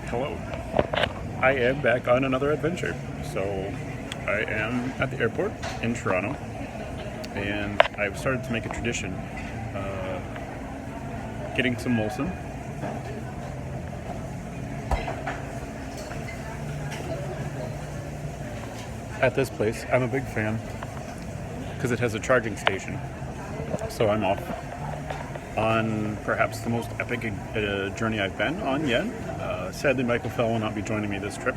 Hello. I am back on another adventure. So I am at the airport in Toronto, and I've started to make a tradition, getting some Molson. At this place, I'm a big fan because it has a charging station. So I'm off on perhaps the most epic journey I've been on yet. Sadly, Michael Fell will not be joining me this trip,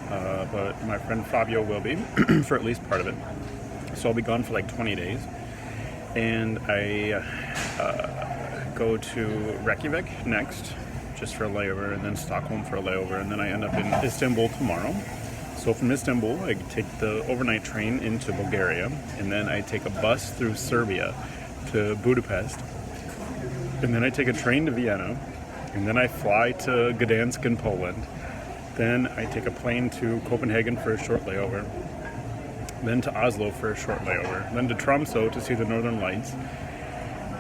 but my friend Fabio will be for at least part of it. So I'll be gone for like 20 days. And I go to Reykjavik next, just for a layover, and then Stockholm for a layover, and then I end up in Istanbul tomorrow. So from Istanbul, I take the overnight train into Bulgaria, and then I take a bus through Serbia to Budapest, and then I take a train to Vienna, and then I fly to Gdansk in Poland. Then I take a plane to Copenhagen for a short layover, then to Oslo for a short layover, then to Tromsø to see the Northern Lights,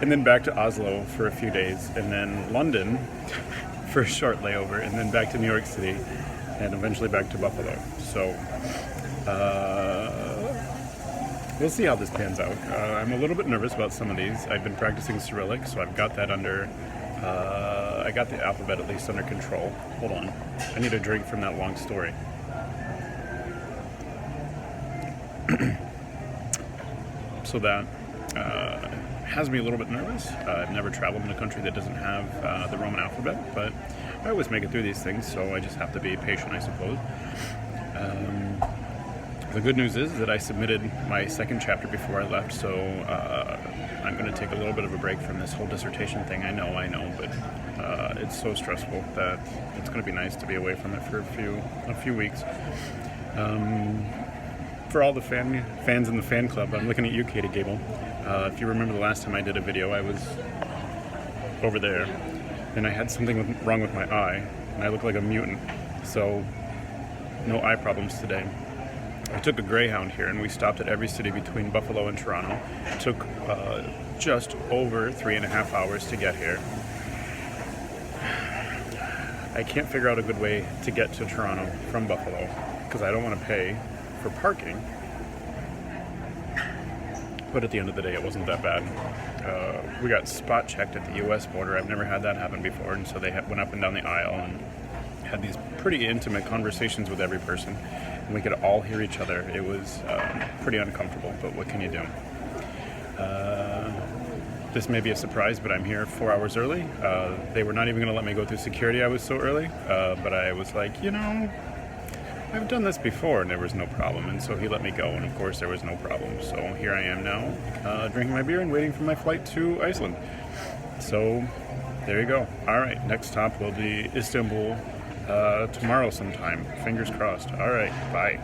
and then back to Oslo for a few days, and then London for a short layover, and then back to New York City, and eventually back to Buffalo. So we'll see how this pans out. I'm a little bit nervous about some of these. I've been practicing Cyrillic, so I've got that I got the alphabet at least under control. Hold on. I need a drink from that long story. So that has me a little bit nervous. I've never traveled in a country that doesn't have the Roman alphabet, but I always make it through these things, so I just have to be patient, I suppose. The good news is that I submitted my second chapter before I left, so I'm going to take a little bit of a break from this whole dissertation thing. I know, but it's so stressful that it's going to be nice to be away from it for a few weeks. For all the fans in the fan club, I'm looking at you, Katie Gable. If you remember the last time I did a video, I was over there, and I had something wrong with my eye, and I look like a mutant. So, no eye problems today. I took a Greyhound here, and we stopped at every city between Buffalo and Toronto. It took just over 3.5 hours to get here. I can't figure out a good way to get to Toronto from Buffalo because I don't want to pay for parking. But at the end of the day, it wasn't that bad. We got spot checked at the U.S. border. I've never had that happen before, and so they went up and down the aisle and had these pretty intimate conversations with every person, and we could all hear each other. It was pretty uncomfortable, but what can you do? This may be a surprise, but I'm here 4 hours early. They were not even going to let me go through security. I was so early, but I was like, I've done this before, and there was no problem, and so he let me go, and of course there was no problem. So here I am now, drinking my beer and waiting for my flight to Iceland. So there you go. All right, next stop will be Istanbul tomorrow sometime. Fingers crossed. All right, bye.